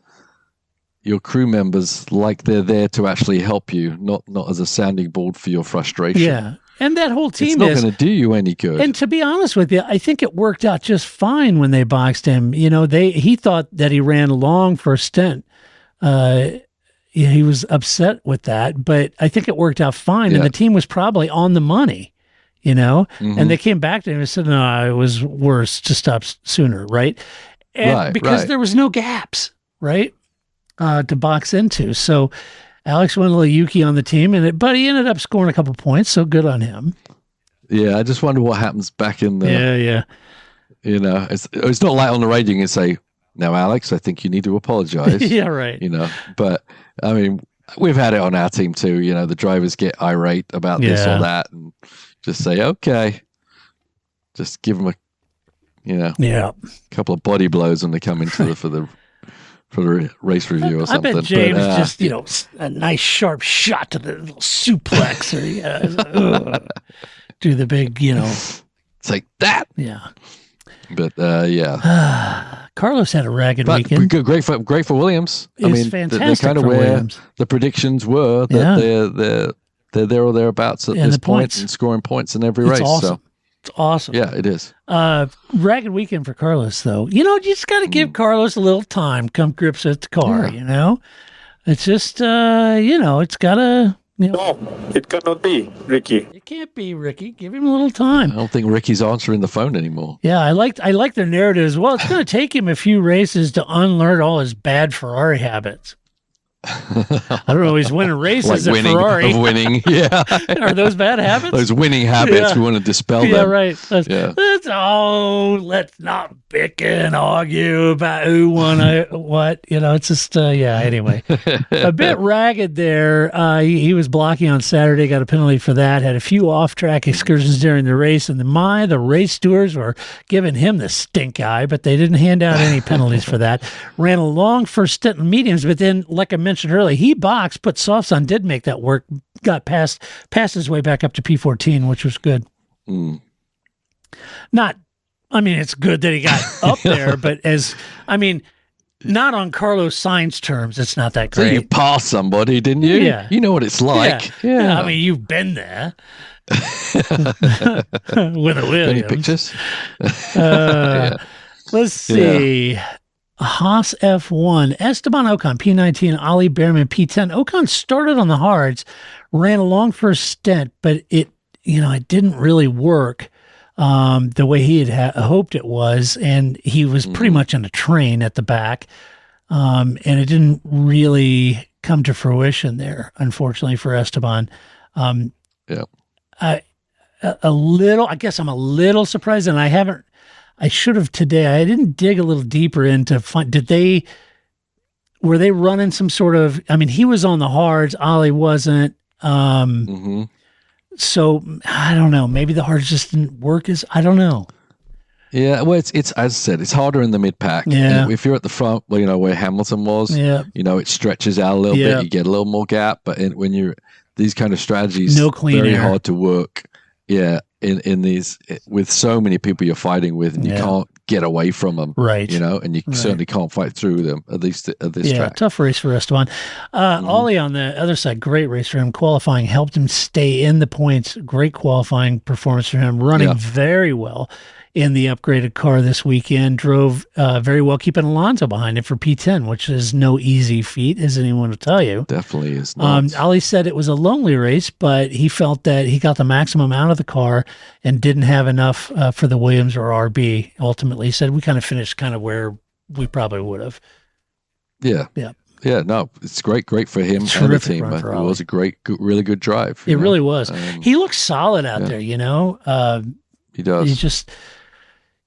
your crew members like they're there to actually help you, not as a sounding board for your frustration. Yeah. And that whole team it's not going to do you any good. And to be honest with you, I think it worked out just fine when they boxed him. He thought that he ran long for a stint. He was upset with that, but I think it worked out fine. Yeah. And the team was probably on the money, mm-hmm. And they came back to him and said, no, it was worse to stop sooner. Right. And because there was no gaps, right. To box into. So Alex went a little Yuki on the team, but he ended up scoring a couple points, so good on him. Yeah, I just wonder what happens back in the... Yeah. It's not like on the radio you can say, now, Alex, I think you need to apologize. Yeah, right. But, I mean, we've had it on our team too. The drivers get irate about this or that and just say, okay. Just give them a couple of body blows when they come into for the race review or something. I bet James just, a nice sharp shot to the little suplex or do the big, It's like that. Yeah. But, Carlos had a ragged weekend. Great for Williams. Fantastic they're kind of where Williams. The predictions were that they're there or thereabouts at this point and scoring points in every race. Awesome. So. It's awesome. Yeah, it is. Ragged weekend for Carlos, though. You just got to give Carlos a little time, come grips with the car, It's just, it's got to... No, it cannot be, Ricky. It can't be, Ricky. Give him a little time. I don't think Ricky's answering the phone anymore. Yeah, I like their narrative as well. It's going to take him a few races to unlearn all his bad Ferrari habits. I don't know. He's winning races at Ferrari. Of winning, yeah. Are those bad habits? Those winning habits, we want to dispel them. Yeah, right. Let's not bicker and argue about who won what. It's just, anyway. A bit ragged there. He was blocking on Saturday, got a penalty for that, had a few off-track excursions during the race, and the race stewards were giving him the stink eye, but they didn't hand out any penalties for that. Ran a long first stint in mediums, but then, like I mentioned earlier, he boxed, put softs on, did make that work, got passed his way back up to P14, which was good. It's good that he got up there, but not on Carlos Sainz terms. It's not that So great. you passed somebody, didn't you? Yeah. You know what it's like. Yeah. I mean, you've been there with a Williams. Any pictures? Let's see. Haas F1, Esteban Ocon, P19, Ali Behrman, P10. Ocon started on the hards, ran along for a stint, but it didn't really work the way he had hoped it was, and he was pretty much in a train at the back, and it didn't really come to fruition there, unfortunately for Esteban. I guess I'm a little surprised, and I should have today. I didn't dig a little deeper into find. Were they running some sort of? I mean, he was on the hards. Ollie wasn't. So I don't know. Maybe the hards just didn't work. I don't know. Yeah, well, it's as I said, it's harder in the mid pack. Yeah. If you're at the front, where Hamilton was, it stretches out a little bit. You get a little more gap. But when you're these kind of strategies, no clean very air. hard to work. Yeah, in these with so many people you're fighting with, and you can't get away from them, right? And you certainly can't fight through them at least at this track. Tough race for Esteban. Ollie on the other side, great race for him. Qualifying helped him stay in the points. Great qualifying performance for him. Running very well in the upgraded car this weekend. Drove very well, keeping Alonso behind it for P10, which is no easy feat, as anyone will tell you. Definitely is not. Ali said it was a lonely race, but he felt that he got the maximum out of the car and didn't have enough for the Williams or RB. Ultimately, he said we kind of finished kind of where we probably would have. Yeah. No, it's great for him and the team. It was a really good drive. It really was. He looks solid out there. He does. He's just.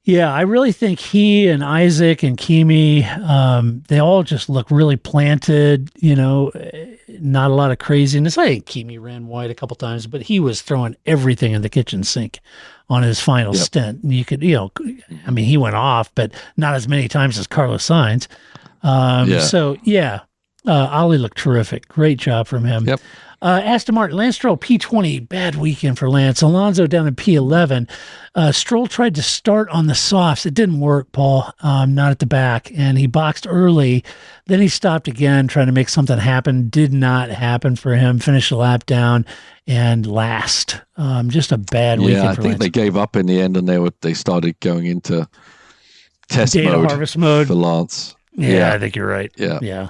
Yeah, I really think he and Isaac and Kimi, they all just look really planted, not a lot of craziness. I think Kimi ran wide a couple times, but he was throwing everything in the kitchen sink on his final stint. And you could, he went off, but not as many times as Carlos Sainz. Ollie looked terrific. Great job from him. Yep. Aston Martin, Lance Stroll, P20, bad weekend for Lance. Alonso down in P11. Stroll tried to start on the softs. It didn't work, Paul, not at the back, and he boxed early. Then he stopped again, trying to make something happen. Did not happen for him. Finished the lap down and last. Just a bad weekend for Lance. I think they gave up in the end, and they started going into test harvest mode for Lance. Yeah, I think you're right. Yeah.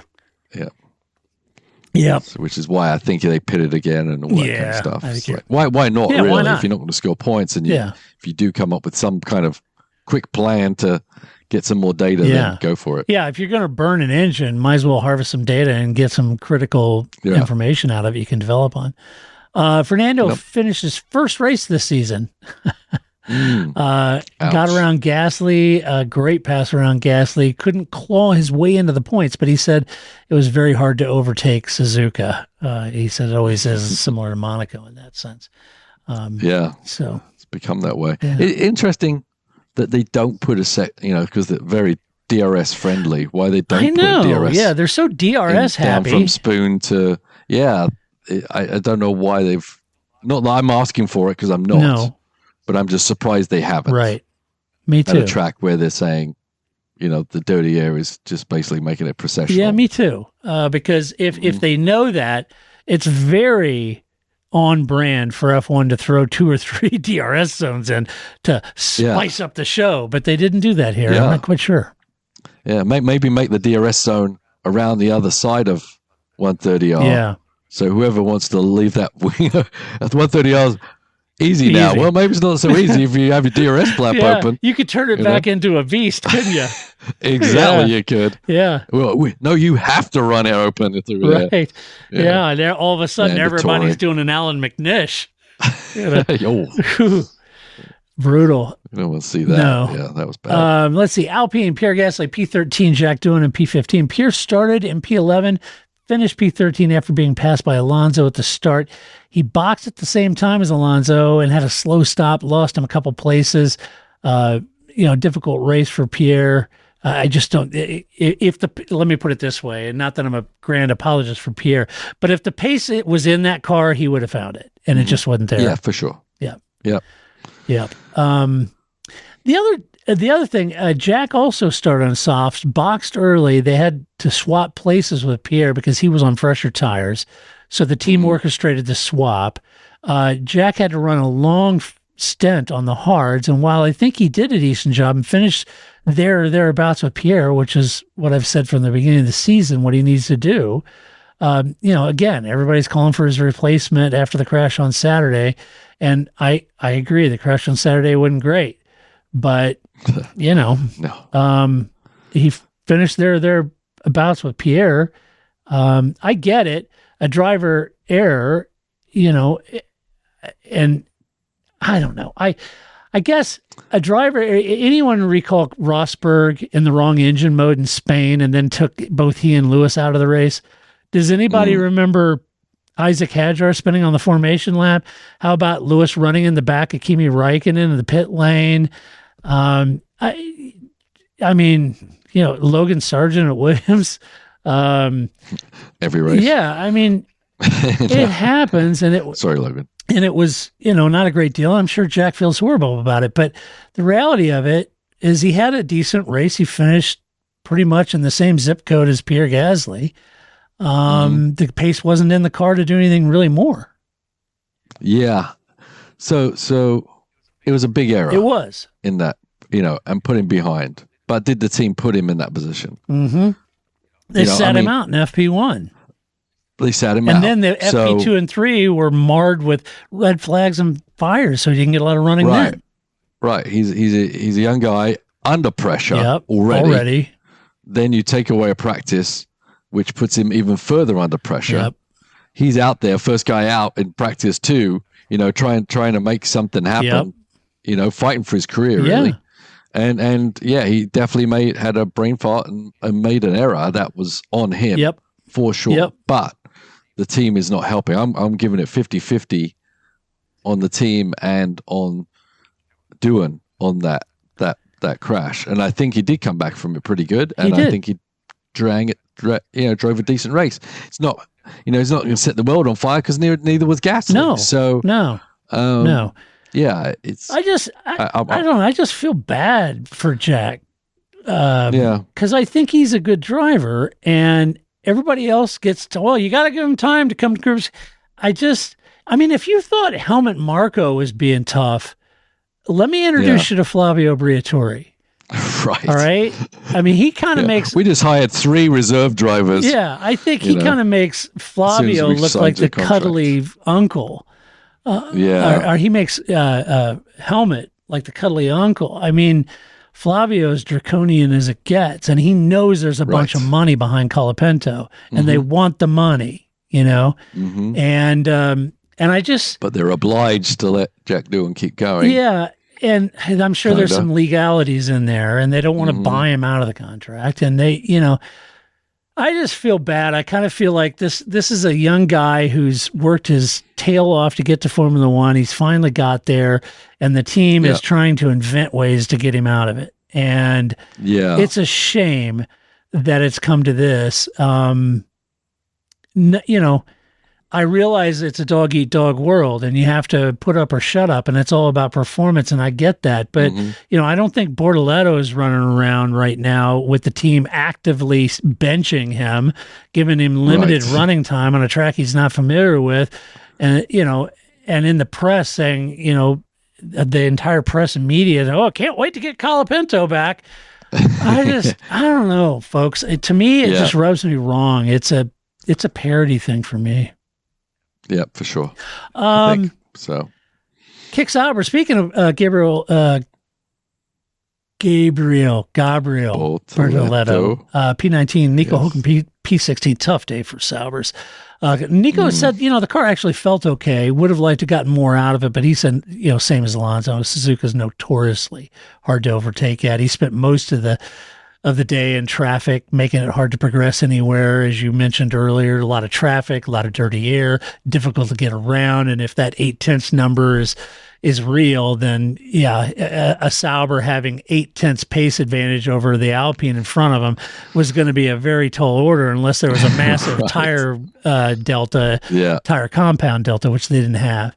Yep. Which is why I think they pitted again and all that kind of stuff. It's like, why not, really? Why not? If you're not going to score points and if you do come up with some kind of quick plan to get some more data, then go for it. Yeah, if you're going to burn an engine, might as well harvest some data and get some critical information out of it you can develop on. Fernando finished his first race this season. Got around Gasly, a great pass around Gasly, couldn't claw his way into the points, but he said it was very hard to overtake Suzuka. He said it always is similar to Monaco in that sense. So it's become that way. Yeah. Interesting that they don't put because they're very DRS friendly. Why they don't put DRS? Yeah, they're so DRS happy. Down from spoon to I don't know why they've not that I'm asking for it because I'm not. No. But I'm just surprised they haven't. Right. Me too. At a track where they're saying, the dirty air is just basically making it processional. Yeah, me too. Because if they know that, it's very on brand for F1 to throw 2 or 3 DRS zones in to spice up the show. But they didn't do that here. I'm not quite sure. Yeah, maybe make the DRS zone around the other side of 130R. Yeah. So whoever wants to leave that wing at 130R. Easy now. Well, maybe it's not so easy if you have your DRS flap open. You could turn it back into a beast, couldn't you? Exactly, you could. Yeah. Well, no, you have to run it open through there. Right. Yeah. And all of a sudden, everybody's doing an Alan McNish. Brutal. You don't want to see that. No. Yeah, that was bad. Let's see. Alpine, Pierre Gasly, P13, Jack Doohan in P15. Pierre started in P11, finished P13 after being passed by Alonso at the start. He boxed at the same time as Alonso and had a slow stop, lost him a couple places. Difficult race for Pierre. I just don't. Let me put it this way, and not that I'm a grand apologist for Pierre, but if the pace was in that car, he would have found it, and it just wasn't there. Yeah, for sure. Yeah. Yep. Yeah. The other the other thing, Jack also started on softs, boxed early. They had to swap places with Pierre because he was on fresher tires. So the team orchestrated the swap. Jack had to run a long stint on the hards, and while I think he did a decent job and finished thereabouts with Pierre, which is what I've said from the beginning of the season, what he needs to do. Again, everybody's calling for his replacement after the crash on Saturday, and I agree. The crash on Saturday wasn't great, but no. He finished thereabouts with Pierre. I get it, a driver error, and I don't know. I guess a driver, anyone recall Rosberg in the wrong engine mode in Spain and then took both he and Lewis out of the race? Does anybody remember Isaac Hajar spinning on the formation lap? How about Lewis running in the back of Kimi Räikkönen in the pit lane? I mean, Logan Sargent at Williams. Every race. Yeah, I mean, it happens. And Sorry, Logan. And it was, not a great deal. I'm sure Jack feels horrible about it. But the reality of it is he had a decent race. He finished pretty much in the same zip code as Pierre Gasly. The pace wasn't in the car to do anything really more. Yeah. So it was a big error. It was. In that, and put him behind. But did the team put him in that position? Mm-hmm. They sat him out in FP1. They sat him out. And then the FP2 and 3 were marred with red flags and fires, so he didn't get a lot of running then. Right. He's a young guy under pressure already. Then you take away a practice, which puts him even further under pressure. Yep. He's out there, first guy out in practice too, trying to make something happen, fighting for his career, really. And he definitely had a brain fart and made an error that was on him for sure. But the team is not helping. I'm giving it 50-50 on the team and on Doohan on that crash. And I think he did come back from it pretty good. And I think he drove a decent race. It's not, he's not going to set the world on fire because neither was Gasly. No. So no. Yeah, it's. I don't know. I just feel bad for Jack. Because I think he's a good driver, and everybody else gets to. Well, you got to give him time to come to grips. If you thought Helmut Marko was being tough, let me introduce you to Flavio Briatore. Right. All right. I mean, he kind of makes. We just hired 3 reserve drivers. Yeah, I think he kind of makes Flavio look like the cuddly uncle. Or he makes Helmut like the cuddly uncle. I mean, Flavio's draconian as it gets, and he knows there's a bunch of money behind Colapinto, and they want the money, And I just. But they're obliged to let Jack Doohan keep going. Yeah. And I'm sure there's some legalities in there, and they don't want to buy him out of the contract. And they, I just feel bad. I kind of feel like this is a young guy who's worked his tail off to get to Formula One. He's finally got there, and the team is trying to invent ways to get him out of it. And it's a shame that it's come to this. I realize it's a dog-eat-dog world, and you have to put up or shut up, and it's all about performance, and I get that. But, I don't think Bortoletto is running around right now with the team actively benching him, giving him limited running time on a track he's not familiar with, and, and in the press saying, the entire press and media, can't wait to get Colapinto back. I don't know, folks. To me, it just rubs me wrong. It's a parody thing for me. Yeah, for sure. I think so. Kick Sauber. Speaking of Gabriel Bortoletto, P19, Nico Hulkenberg, P16. Tough day for Saubers. Nico said, the car actually felt okay. Would have liked to gotten more out of it, but he said, same as Alonso, Suzuka's notoriously hard to overtake at. He spent most of the day in traffic, making it hard to progress anywhere. As you mentioned earlier, a lot of traffic, a lot of dirty air, difficult to get around. And if that 0.8 number is real, then a Sauber having 0.8 pace advantage over the Alpine in front of them was going to be a very tall order unless there was a massive tire delta, tire compound delta, which they didn't have.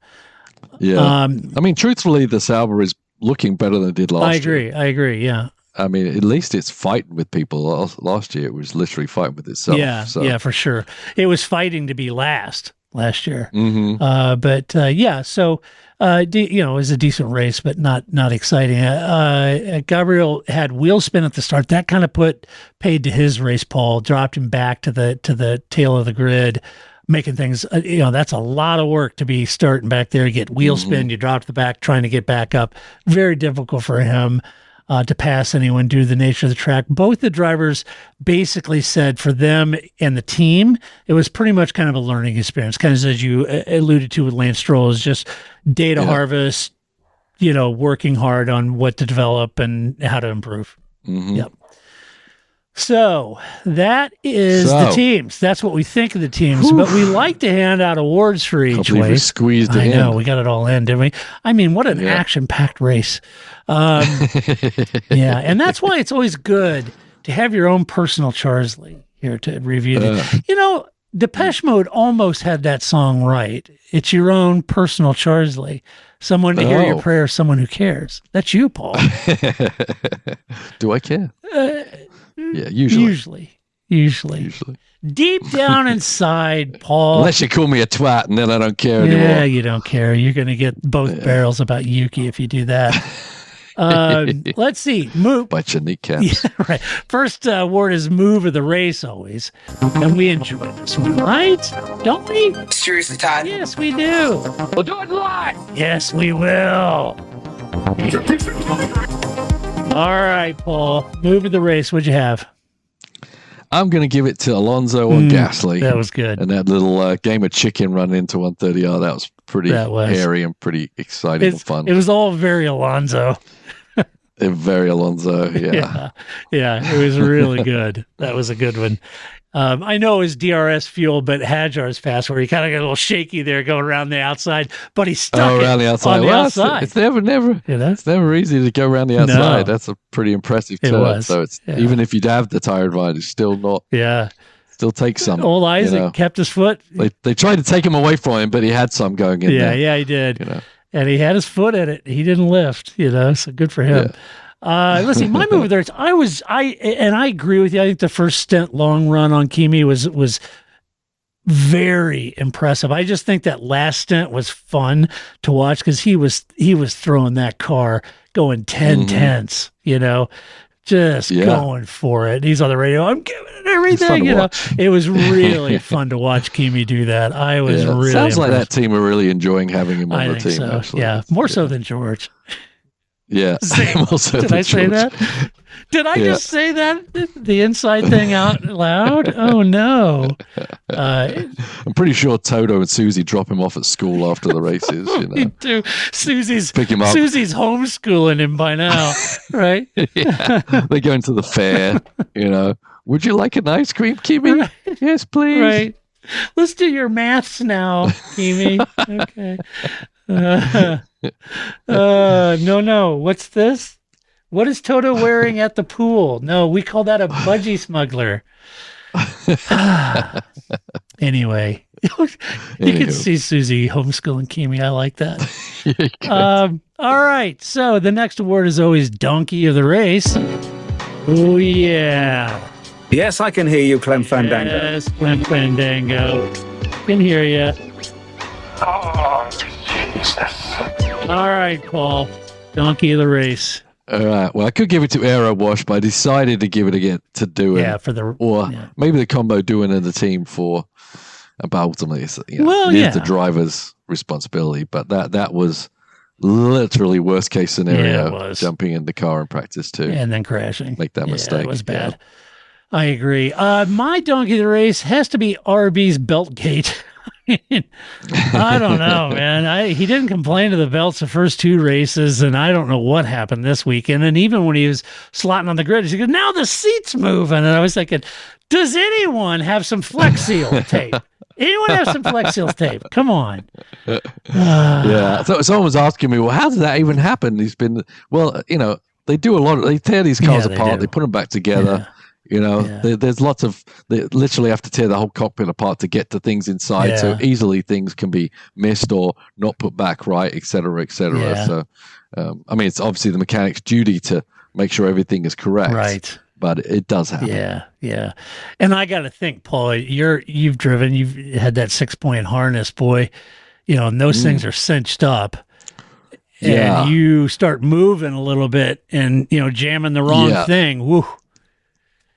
Yeah. Truthfully, the Sauber is looking better than it did last year. I agree. Yeah. I mean, at least it's fighting with people. Last year, it was literally fighting with itself. Yeah, yeah, for sure. It was fighting to be last year. Mm-hmm. So, it was a decent race, but not exciting. Gabriel had wheel spin at the start. That kind of paid to his race, Paul, dropped him back to the tail of the grid, making things, that's a lot of work to be starting back there. You get wheel spin, you drop to the back, trying to get back up. Very difficult for him. To pass anyone due to the nature of the track. Both the drivers basically said for them and the team, it was pretty much kind of a learning experience. Kind of as you alluded to with Lance Stroll, is just data harvest, working hard on what to develop and how to improve. Mm-hmm. Yep. So that is the teams. That's what we think of the teams. But we like to hand out awards for each race. We squeezed it in. I know, we got it all in, didn't we? I mean, what an action-packed race. And that's why it's always good to have your own personal Charsley here to review. Depeche Mode almost had that song right. It's your own personal Charsley. Someone to hear your prayer, someone who cares. That's you, Paul. Do I care? Yeah, usually. Deep down inside, Paul. Unless you call me a twat, and then I don't care anymore. Yeah, you don't care. You're going to get both barrels about Yuki if you do that. Let's see. Move. Bunch of kneecaps. Yeah, right. First award is move of the race, always. And we enjoy this one, right? Don't we? Seriously, Todd? Yes, we do. We'll do it live. Yes, we will. All right, Paul. Move of the race. What'd you have? I'm going to give it to Alonso on Gasly. That was good. And that little game of chicken running into 130R, that was pretty hairy and pretty exciting and fun. It was all very Alonso. Very Alonso, yeah. Yeah, it was really good. That was a good one. I know it was DRS fuel, but Hajar's fast where he kind of got a little shaky there going around the outside, but he stuck around the outside. outside. It's never easy to go around the outside. No. That's a pretty impressive turn. So it's even if you'd have the tire advantage, still not. Yeah. Still takes some. Old Isaac kept his foot. They tried to take him away from him, but he had some going in there. Yeah, he did. And he had his foot in it. He didn't lift, so good for him. Let's see. My move there. I agree with you. I think the first stint long run on Kimi was very impressive. I just think that last stint was fun to watch because he was throwing that car going 10 tenths, just going for it. He's on the radio. I'm giving it everything. It was really fun to watch Kimi do that. I was really sounds impressed. Like that team are really enjoying having him on the team. So. Actually. Yeah, more so than George. Yeah. Did I say that? Did I just say that? The inside thing out loud? Oh, no. I'm pretty sure Toto and Susie drop him off at school after the races. Me too. Susie's pick him up. Susie's homeschooling him by now, right? They're going to the fair, Would you like an ice cream, Kimi? Right. Yes, please. Right. Let's do your maths now, Kimi. Okay. No. What's this? What is Toto wearing at the pool? No, we call that a budgie smuggler. Anyway, you can see Susie homeschooling Kimi. I like that. All right. So the next award is always Donkey of the Race. Oh, yeah. Yes, I can hear you, Clem Fandango. Yes, Clem Fandango. Can hear you. Oh, Jesus. All right, Paul. Donkey of the Race. All right. Well, I could give it to Aero Wash, but I decided to give it again to Doohan. Yeah, for the maybe the combo Doohan and the team for. But ultimately, it's the driver's responsibility. But that was literally worst case scenario. Yeah, jumping in the car in practice too, and then crashing. Make that mistake. It was bad. Yeah. I agree. My Donkey of the Race has to be RB's belt gate. I don't know, man. He didn't complain to the belts the first two races, and I don't know what happened this weekend. And even when he was slotting on the grid, he goes, "Now the seat's moving." And I was thinking, does anyone have some Flex Seal tape? Anyone have some Flex Seal tape? Come on. Yeah. So someone was asking me, well, how did that even happen? He's been, they do a lot. They tear these cars apart. They put them back together. there's lots of, they literally have to tear the whole cockpit apart to get to things inside. So easily things can be missed or not put back right, et cetera, et cetera. Yeah. So, it's obviously the mechanic's duty to make sure everything is correct. Right. But it does happen. Yeah. And I got to think, Paul, you've had that 6-point harness, boy, and those things are cinched up. And you start moving a little bit and, jamming the wrong thing. Woo.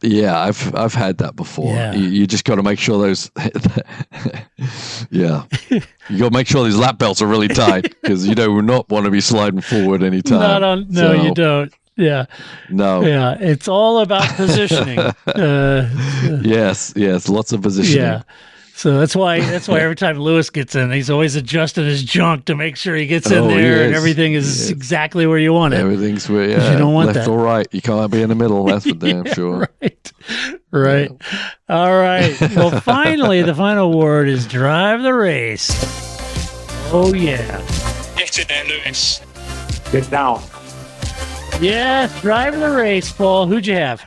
Yeah, I've had that before. Yeah. You just got to make sure those. You got to make sure these lap belts are really tight because you do not want to be sliding forward anytime. You don't. Yeah. No. Yeah, it's all about positioning. Yes, lots of positioning. Yeah. So that's why every time Lewis gets in, he's always adjusting his junk to make sure he gets in there and everything is exactly where you want it. Everything's where, you don't want left that. Or right. You can't be in the middle. That's for damn sure. Right. Yeah. All right. Well, finally, the final word is drive the race. Oh yeah. Get in there, Lewis. Get down. Yes, drive the race, Paul. Who'd you have?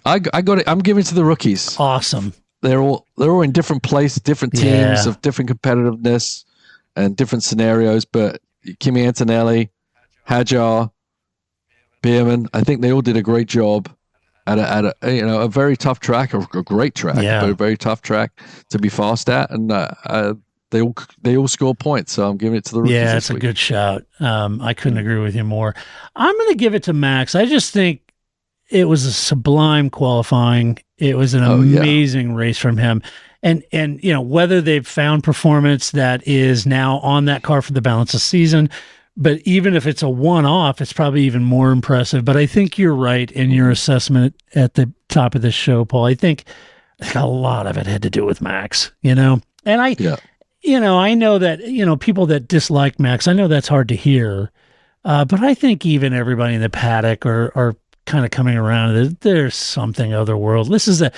I got it. I'm giving it to the rookies. Awesome. They're all in different places, different teams of different competitiveness and different scenarios. But Kimi, Antonelli, Hajar, Bierman, I think they all did a great job at a very tough track, a great track, but a very tough track to be fast at, and they all score points. So I'm giving it to the rookies. Yeah, it's a good shout. I couldn't agree with you more. I'm going to give it to Max. I just think it was a sublime qualifying. It was an amazing race from him. And whether they've found performance that is now on that car for the balance of season, but even if it's a one-off, it's probably even more impressive. But I think you're right in your assessment at the top of this show, Paul. I think a lot of it had to do with Max, And I know that, people that dislike Max, I know that's hard to hear. But I think even everybody in the paddock are kind of coming around. There's something otherworldly.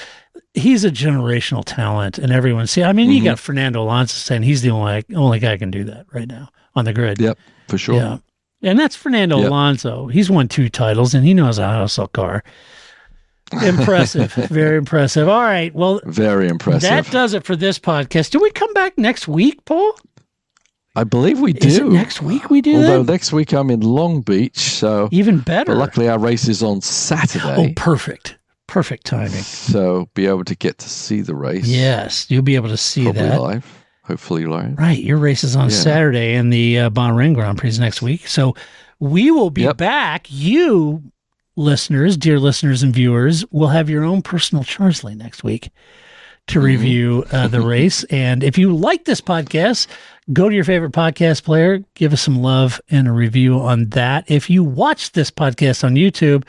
He's a generational talent, and everyone you got Fernando Alonso saying he's the only guy who can do that right now on the grid. Yep, for sure. Yeah, and that's Fernando Alonso. He's won 2 titles, and he knows how to hustle a car. Impressive, very impressive. All right, well, very impressive. That does it for this podcast. Do we come back next week, Paul? I believe we do. Is it next week we do Although that? next week I'm in Long Beach, so even better. But luckily our race is on Saturday. Oh, perfect timing. So be able to get to see the race. Yes, you'll be able to see that Hopefully live. Right, your race is on Saturday, and the Bahrain Grand Prix is next week. So we will be back. You listeners, dear listeners and viewers, will have your own personal Charsley next week to review the race. And if you like this podcast, go to your favorite podcast player, give us some love and a review on that. If you watch this podcast on YouTube,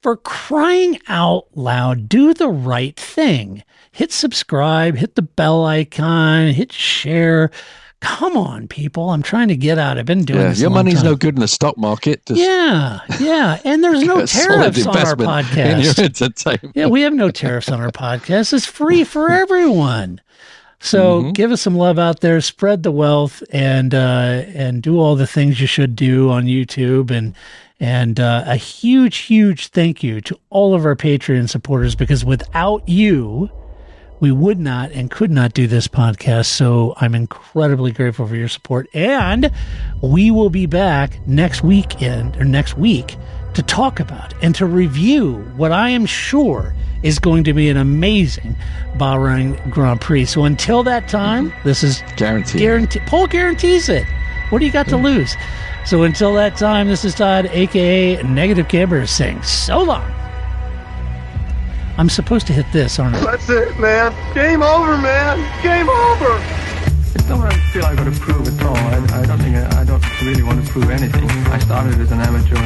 for crying out loud, do the right thing. Hit subscribe, hit the bell icon, hit share. Come on, people. I'm trying to get out. I've been doing this. Your money's no good in the stock market. Yeah. And there's no tariffs on our podcast. In your entertainment. Yeah, we have no tariffs on our podcast. It's free for everyone. So give us some love out there, spread the wealth, and do all the things you should do on YouTube. And a huge, huge thank you to all of our Patreon supporters, because without you, we would not and could not do this podcast. So I'm incredibly grateful for your support. And we will be back next week to talk about and to review what I am sure is going to be an amazing Bahrain Grand Prix. So until that time, this is guaranteed. Paul guarantees it. What do you got to lose? So until that time, this is Todd, a.k.a. Negative Camber, saying so long. I'm supposed to hit this, aren't I? That's it, man. Game over, man. Game over. It's not what I feel I've got to prove at all. I don't really want to prove anything. I started as an amateur.